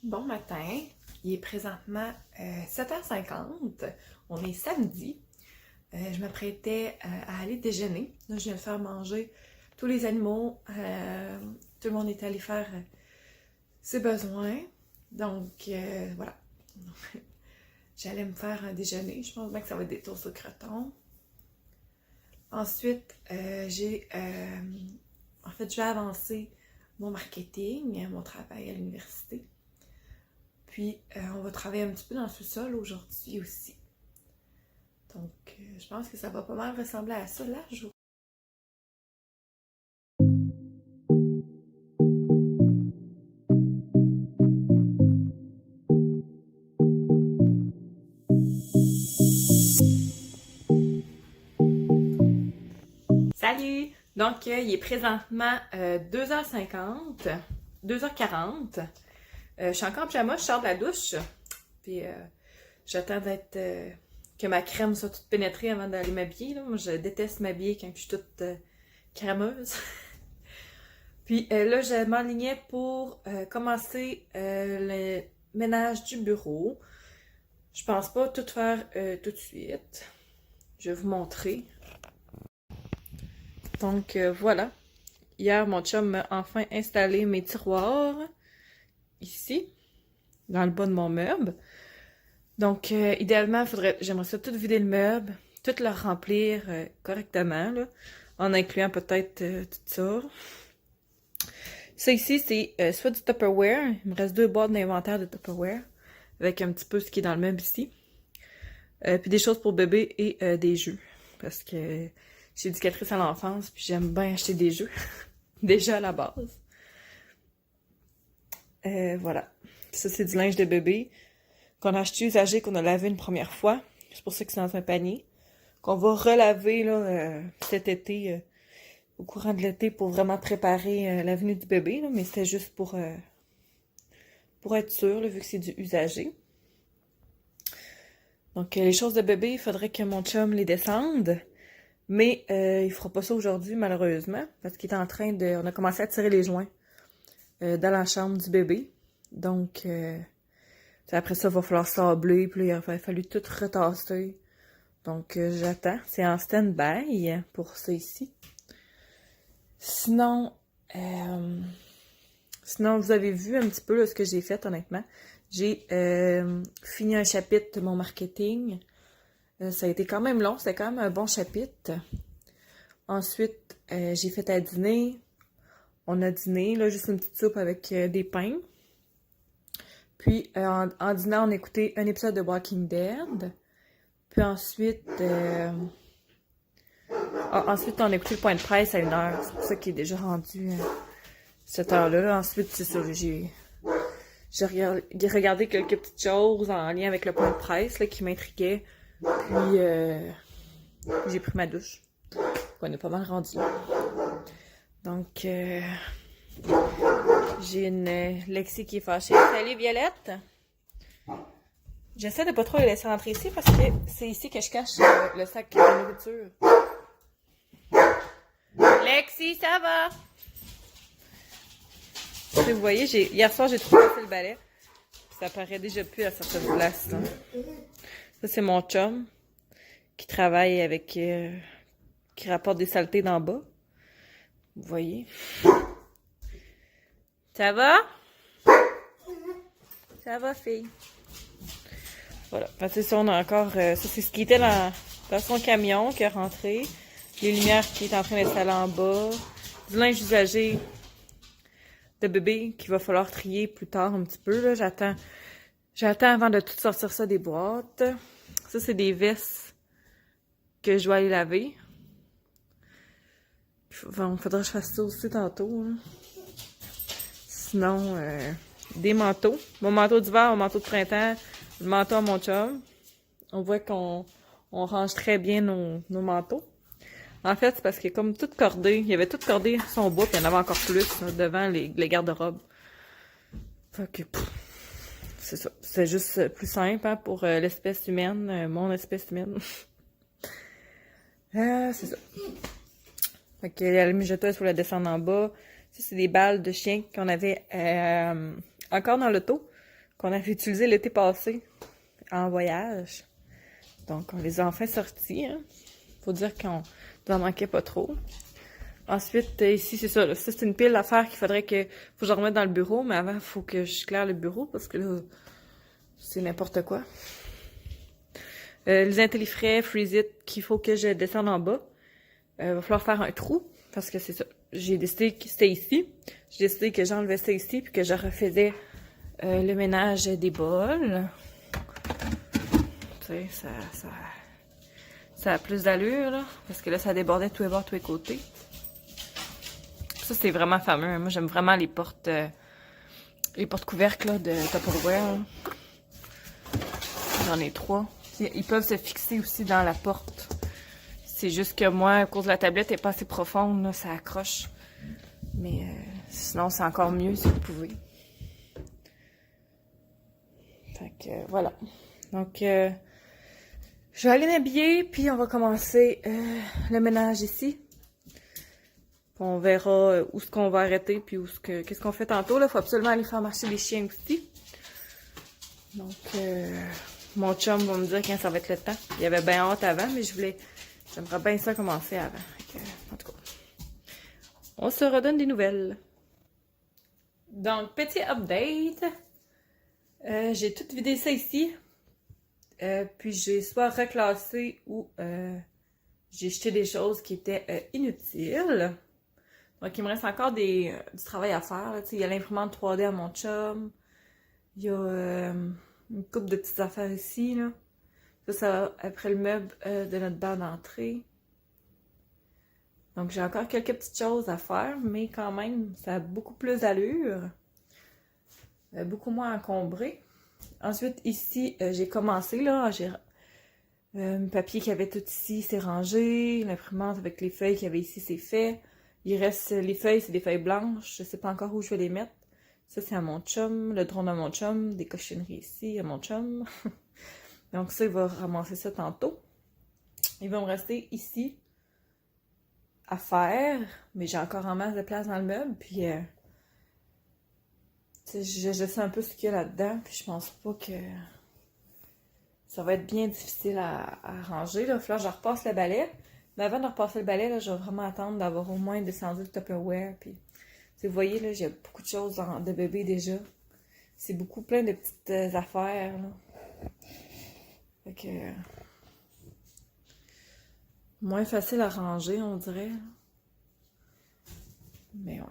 Bon matin, il est présentement 7h50, on est samedi. Je m'apprêtais à aller déjeuner. Là, je viens de faire manger tous les animaux. Tout le monde est allé faire ses besoins. Donc voilà, j'allais me faire un déjeuner. Je pense bien que ça va être des toasts au croton. Ensuite, en fait, je vais avancer mon marketing, mon travail à l'université. Puis, on va travailler un petit peu dans le sous-sol aujourd'hui aussi. Donc, je pense que ça va pas mal ressembler à ça, la journée. Salut! Donc, il est présentement 2h50, 2h40. Je suis encore en pyjama, je sors de la douche. Puis, j'attends que ma crème soit toute pénétrée avant d'aller m'habiller. Là. Moi, je déteste m'habiller quand je suis toute crémeuse. Puis là, je m'enlignais pour commencer le ménage du bureau. Je pense pas tout faire tout de suite. Je vais vous montrer. Donc voilà. Hier, mon chum m'a enfin installé mes tiroirs ici, dans le bas de mon meuble. Donc idéalement, j'aimerais ça tout vider le meuble, tout le remplir correctement, là, en incluant peut-être tout ça. Ça ici, c'est soit du Tupperware. Il me reste 2 boîtes d'inventaire de Tupperware. Avec un petit peu ce qui est dans le meuble ici. Puis des choses pour bébé et des jeux. Parce que je suis éducatrice à l'enfance, puis j'aime bien acheter des jeux. Déjà à la base. Voilà. Ça, c'est du linge de bébé qu'on a acheté usagé, qu'on a lavé une première fois. C'est pour ça que c'est dans un panier. Qu'on va relaver là, cet été, au courant de l'été, pour vraiment préparer la venue du bébé. Là, mais c'était juste pour être sûr, là, vu que c'est du usagé. Donc, les choses de bébé, il faudrait que mon chum les descende. Mais il fera pas ça aujourd'hui, malheureusement. Parce qu'il est en train de... On a commencé à tirer les joints dans la chambre du bébé. Donc, après ça, il va falloir sabler. Puis là, il a fallu tout retasser. Donc, j'attends. C'est en stand-by pour ça ici. Sinon, vous avez vu un petit peu là, ce que j'ai fait, honnêtement. J'ai fini un chapitre de mon marketing. Ça a été quand même long, c'était quand même un bon chapitre. Ensuite, j'ai fait à dîner. On a dîné, là, juste une petite soupe avec des pains. Puis, en dînant, on a écouté un épisode de Walking Dead. Puis ensuite, on a écouté le point de presse à 1h. C'est pour ça qu'il est déjà rendu cette heure-là. Ensuite, c'est ça, j'ai regardé quelques petites choses en lien avec le point de presse là, qui m'intriguaient. Puis, j'ai pris ma douche. On est pas mal rendu là. Donc, j'ai une Lexi qui est fâchée. Salut Violette! J'essaie de pas trop la laisser rentrer ici parce que c'est ici que je cache le sac de nourriture. Lexi, ça va? Vous voyez, hier soir, j'ai trop passé le balai. Ça paraît déjà plus à certaines places. Hein. Ça, c'est mon chum qui travaille avec... qui rapporte des saletés d'en bas. Vous voyez? Ça va? Ça va, fille? Voilà. Enfin, c'est ça, on a encore... ça, c'est ce qui était dans son camion qui est rentré. Les lumières qui est en train d'installer en bas. Du linge usagé de bébé qu'il va falloir trier plus tard un petit peu. Là. J'attends avant de tout sortir ça des boîtes. Ça, c'est des vestes que je dois aller laver. Il faudra que je fasse ça aussi tantôt. Hein. Sinon, des manteaux. Mon manteau d'hiver, mon manteau de printemps, le manteau à mon chum. On voit qu'on range très bien nos manteaux. En fait, c'est parce que comme tout cordé, il y avait tout cordé son bois, puis il y en avait encore plus là, devant les garde-robes. Fait que, c'est ça. C'est juste plus simple hein, pour l'espèce humaine, mon espèce humaine. C'est ça. Fait que la mijoteuse, il faut la descendre en bas. Ça, c'est des balles de chien qu'on avait encore dans l'auto. qu'on avait utilisés l'été passé en voyage. Donc, on les a enfin sortis. Hein. Faut dire qu'on n'en manquait pas trop. Ensuite, ici, c'est ça. Là. Ça, c'est une pile d'affaires qu'il faudrait que... Faut que je remette dans le bureau, mais avant, il faut que je claire le bureau parce que là, c'est n'importe quoi. Les intellifrais, Freeze It, qu'il faut que je descende en bas. Il va falloir faire un trou parce que c'est ça. J'ai décidé que c'était ici. J'ai décidé que j'enlevais ça ici puis que je refaisais le ménage des bols. Tu sais, ça a plus d'allure, là. Parce que là, ça débordait de tous les bords, de tous les côtés. Ça, c'est vraiment fameux. Hein. Moi, j'aime vraiment les portes couvercles là, de Tupperware. J'en ai 3. Ils peuvent se fixer aussi dans la porte. C'est juste que moi, à cause de la tablette, elle n'est pas assez profonde, là, ça accroche. Mais sinon, c'est encore mieux si vous pouvez. Fait que voilà. Donc, je vais aller m'habiller, puis on va commencer le ménage ici. Puis on verra où est-ce qu'on va arrêter, puis qu'est-ce qu'on fait tantôt. Il faut absolument aller faire marcher les chiens aussi. Donc, mon chum va me dire quand ça va être le temps. Il avait bien hâte avant, mais j'aimerais bien ça commencer avant. En tout cas, on se redonne des nouvelles. Donc, petit update. J'ai tout vidé ça ici. Puis j'ai soit reclassé ou j'ai jeté des choses qui étaient inutiles. Donc, il me reste encore du travail à faire. Là. Il y a l'imprimante 3D à mon chum. Il y a une couple de petites affaires ici. Là. Ça va après le meuble de notre bar d'entrée. Donc, j'ai encore quelques petites choses à faire, mais quand même, ça a beaucoup plus d'allure. Beaucoup moins encombré. Ensuite, ici, j'ai commencé, là. Le papier qu'il y avait tout ici, c'est rangé. L'imprimante avec les feuilles qu'il y avait ici, c'est fait. Il reste les feuilles, c'est des feuilles blanches. Je sais pas encore où je vais les mettre. Ça, c'est à mon chum. Le drone à mon chum. Des cochonneries ici à mon chum. Donc ça, il va ramasser ça tantôt. Il va me rester ici à faire. Mais j'ai encore en masse de place dans le meuble. Puis, je sais un peu ce qu'il y a là-dedans. Puis je pense pas que ça va être bien difficile à ranger. Là. Il va falloir que je repasse le balai. Mais avant de repasser le balai, là, je vais vraiment attendre d'avoir au moins descendu le Tupperware. Puis, vous voyez, là, j'ai beaucoup de choses de bébé déjà. C'est beaucoup plein de petites affaires. Là. Fait que... moins facile à ranger, on dirait. Mais ouais.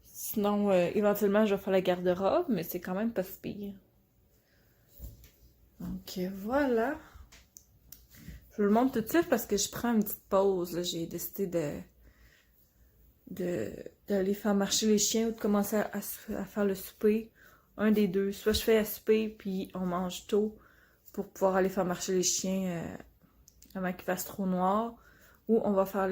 Sinon, éventuellement, je vais faire la garde-robe, mais c'est quand même pas si pire. Donc, voilà. Je vous le montre tout de suite parce que je prends une petite pause. J'ai décidé d'aller faire marcher les chiens ou de commencer à faire le souper. Un des deux. Soit je fais à souper puis on mange tôt pour pouvoir aller faire marcher les chiens avant qu'il fasse trop noir. Ou on va faire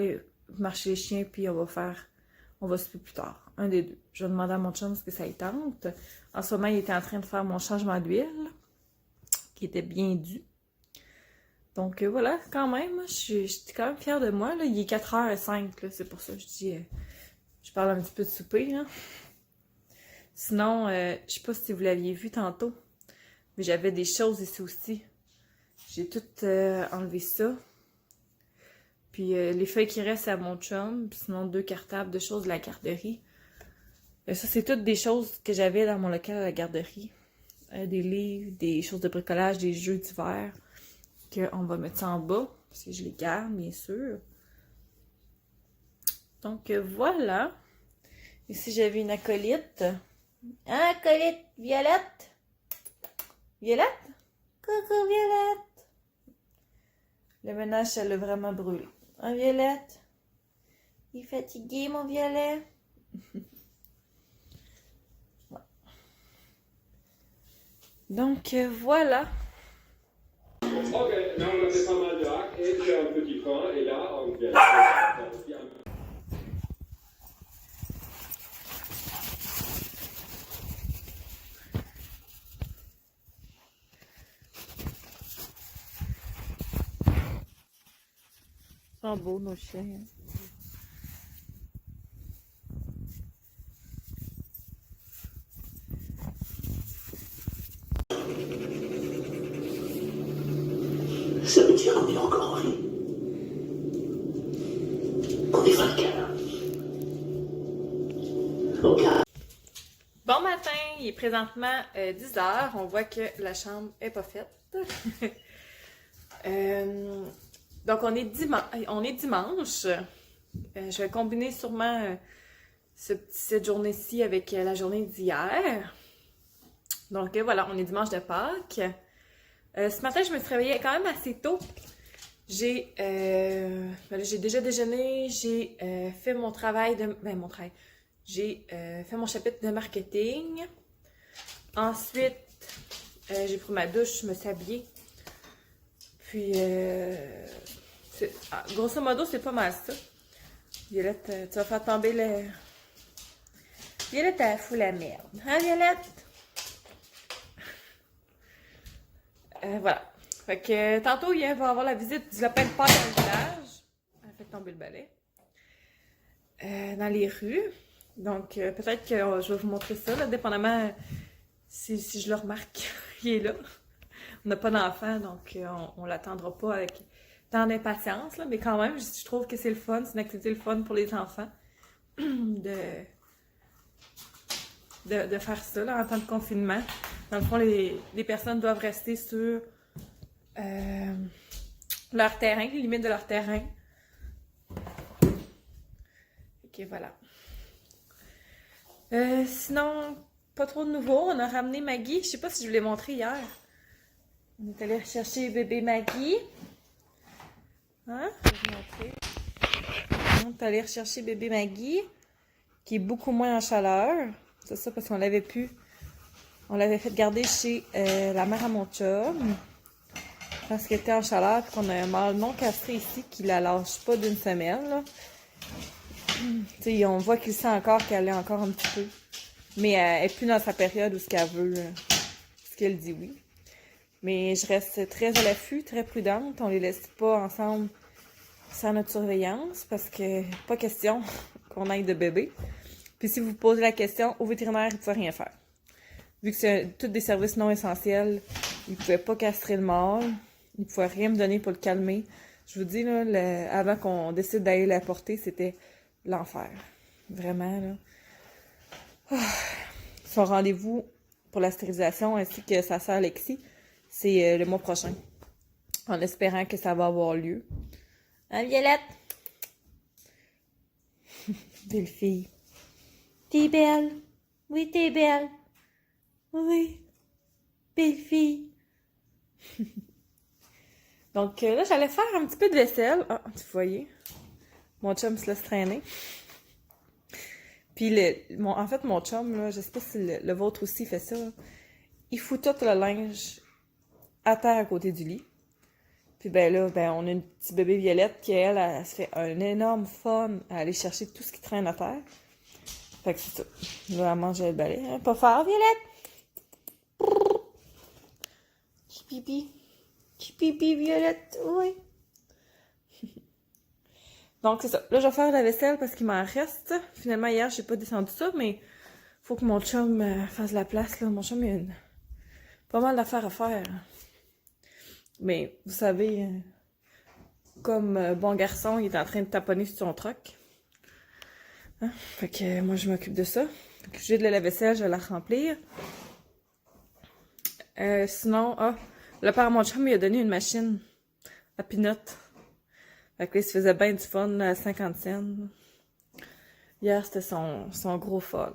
marcher les chiens puis on va souper plus tard. Un des deux. Je vais demander à mon chum ce que ça y tente. En ce moment, il était en train de faire mon changement d'huile qui était bien dû. Donc voilà, quand même, je suis quand même fière de moi. Là. Il est 4h05, c'est pour ça que je dis... je parle un petit peu de souper. Là. Sinon, je sais pas si vous l'aviez vu tantôt, mais j'avais des choses ici aussi. J'ai tout enlevé ça. Puis les feuilles qui restent à mon chum, puis sinon 2 cartables de choses de la garderie. Ça, c'est toutes des choses que j'avais dans mon local à la garderie. Des livres, des choses de bricolage, des jeux d'hiver. On va mettre ça en bas, parce que je les garde, bien sûr. Donc, voilà. Ici, j'avais une acolyte. Hein, acolyte? Violette? Violette? Coucou, Violette! Le ménage, ça l'a vraiment brûlé. Hein, Violette? Il est fatigué, mon Violet? Ouais. Donc, voilà. Ok, là on a fait pas mal de hacks et j'ai un petit pain et là on vient. Ils sont beaux nos chiens. Bon matin, il est présentement 10 heures. On voit que la chambre est pas faite. Donc on est dimanche. Je vais combiner sûrement cette journée-ci avec la journée d'hier. Donc voilà, on est dimanche de Pâques. Ce matin, je me suis réveillée quand même assez tôt. J'ai déjà déjeuné, j'ai fait mon travail de... mon travail. J'ai fait mon chapitre de marketing. Ensuite, j'ai pris ma douche, je me suis habillée. Puis, grosso modo, c'est pas mal ça. Violette, tu vas faire tomber le... Violette, elle fout la merde. Hein, Violette? Voilà. Fait que tantôt, il va avoir la visite du lapin de Pâques dans le village. Elle a fait tomber le balai. Dans les rues. Donc, peut-être que je vais vous montrer ça, là, dépendamment si je le remarque. Il est là. On n'a pas d'enfant, donc on l'attendra pas avec tant d'impatience, là, mais quand même, je trouve que c'est le fun. C'est une activité le fun pour les enfants de faire ça là, en temps de confinement. Dans le fond, les personnes doivent rester sur leur terrain, les limites de leur terrain. Ok, voilà. Sinon, pas trop de nouveau. On a ramené Maggie. Je sais pas si je vous l'ai montré hier. On est allé chercher bébé Maggie. Hein? Je vais vous montrer. On est allé rechercher bébé Maggie, qui est beaucoup moins en chaleur. C'est ça parce qu'on l'avait on l'avait fait garder chez la mère à mon chum. Parce qu'elle était en chaleur, puis qu'on a un mâle non castré ici qui la lâche pas d'une semaine, là. T'sais, on voit qu'il sent encore qu'elle est encore un petit peu. Mais elle n'est plus dans sa période où ce qu'elle veut, ce qu'elle dit oui. Mais je reste très à l'affût, très prudente. On les laisse pas ensemble sans notre surveillance parce que pas question qu'on aille de bébé. Puis si vous posez la question, au vétérinaire, il ne pouvait rien faire. Vu que c'est tous des services non essentiels, il ne pouvait pas castrer le mâle. Il ne pouvait rien me donner pour le calmer. Je vous dis, là, avant qu'on décide d'aller la porter, c'était l'enfer. Vraiment, là. Son rendez-vous pour la stérilisation ainsi que sa sœur Lexi, c'est le mois prochain. En espérant que ça va avoir lieu. Hein, Violette? Belle fille. T'es belle. Oui, t'es belle. Oui. Belle fille. Donc là, j'allais faire un petit peu de vaisselle. Ah, tu voyez, mon chum se laisse traîner. Puis, en fait, mon chum, là, je sais pas si le vôtre aussi fait ça, là. Il fout tout le linge à terre à côté du lit. Puis ben là, on a une petite bébé Violette qui, elle se fait un énorme fun à aller chercher tout ce qui traîne à terre. Fait que c'est ça. Là, elle mange le balai. Hein? Pas fort, Violette! Pipi. Pipi, Violette, oui. Donc, c'est ça. Là, je vais faire la vaisselle parce qu'il m'en reste. Finalement, hier, j'ai pas descendu ça, mais faut que mon chum fasse la place, là. Mon chum, il a pas mal d'affaires à faire. Mais, vous savez, comme bon garçon, il est en train de taponner sur son truck. Hein? Fait que moi, je m'occupe de ça. Fait que j'ai de la vaisselle, je vais la remplir. Sinon, le père à mon chum, il a donné une machine à Pinot. Fait que là, il se faisait bien du fun, à 50 cents. Hier, c'était son gros fun.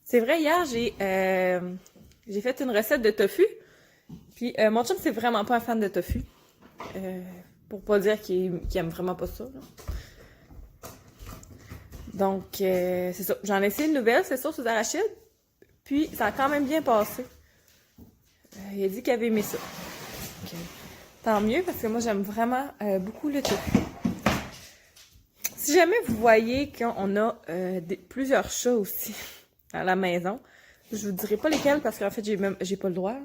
C'est vrai, hier, j'ai fait une recette de tofu. Puis, mon chum, c'est vraiment pas un fan de tofu. Pour pas dire qu'il aime vraiment pas ça, là. Donc, c'est ça. J'en ai essayé une nouvelle, c'est sauce aux arachides. Puis, ça a quand même bien passé. Il a dit qu'il avait aimé ça. Okay. Tant mieux, parce que moi, j'aime vraiment beaucoup le tofu. Si jamais vous voyez qu'on a plusieurs chats aussi à la maison, je vous dirai pas lesquels, parce qu'en fait, j'ai pas le droit.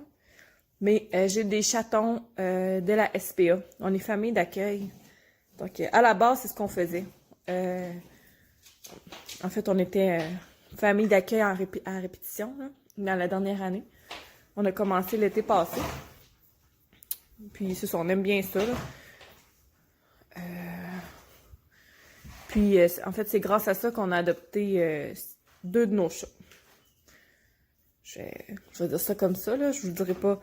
Mais j'ai des chatons de la SPA. On est famille d'accueil. Donc, à la base, c'est ce qu'on faisait. En fait, on était famille d'accueil à répétition, là, dans la dernière année. On a commencé l'été passé. Puis, c'est ça, on aime bien ça, là. Puis, en fait, c'est grâce à ça qu'on a adopté 2 de nos chats. Je vais dire ça comme ça, là. Je vous dirai pas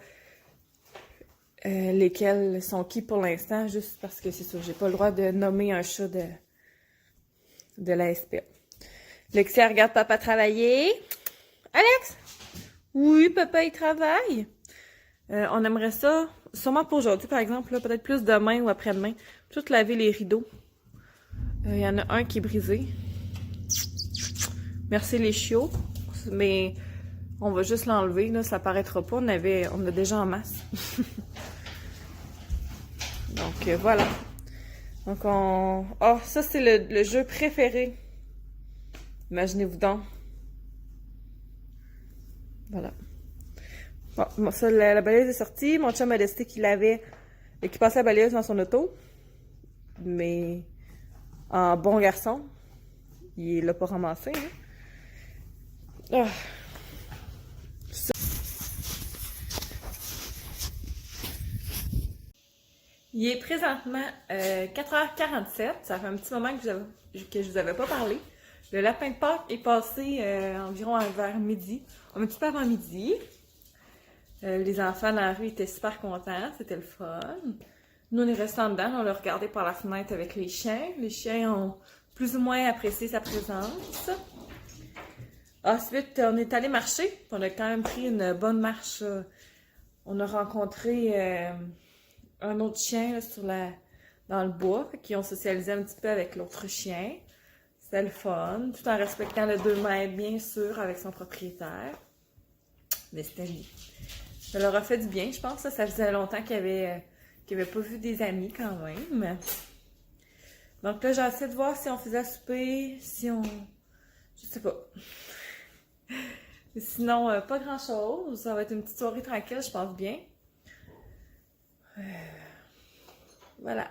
lesquels sont qui pour l'instant, juste parce que c'est sûr, j'ai pas le droit de nommer un chat de la SPA. Lexia regarde papa travailler. Alex? Oui, papa, il travaille. On aimerait ça, sûrement pour aujourd'hui, par exemple, là, peut-être plus demain ou après-demain, tout laver les rideaux. Il y en a un qui est brisé. Merci les chiots. Mais on va juste l'enlever, là, ça paraîtra pas. On a déjà en masse. Donc voilà. Donc oh, ça c'est le jeu préféré. Imaginez-vous donc. Voilà. Bon, ça, la balayeuse est sortie. Mon chum a décidé qu'il passait la balayeuse dans son auto. Mais en bon garçon, il l'a pas ramassé. Hein? Ah. Il est présentement 4h47. Ça fait un petit moment que je vous avais pas parlé. Le lapin de Pâques est passé environ vers midi. Un petit peu avant midi. Les enfants dans la rue étaient super contents. C'était le fun. Nous, on est restés en dedans. On l'a regardé par la fenêtre avec les chiens. Les chiens ont plus ou moins apprécié sa présence. Ensuite, on est allé marcher. On a quand même pris une bonne marche. On a rencontré un autre chien là, dans le bois. Qui ont socialisé un petit peu avec l'autre chien. C'était le fun. Tout en respectant le 2 mètres, bien sûr, avec son propriétaire. Mais c'était lui. Ça leur a fait du bien, je pense. Ça faisait longtemps qu'ils n'avaient pas vu des amis quand même. Donc là, j'ai essayé de voir si on faisait souper, si on... Je sais pas. Sinon, pas grand-chose. Ça va être une petite soirée tranquille, je pense bien. Voilà.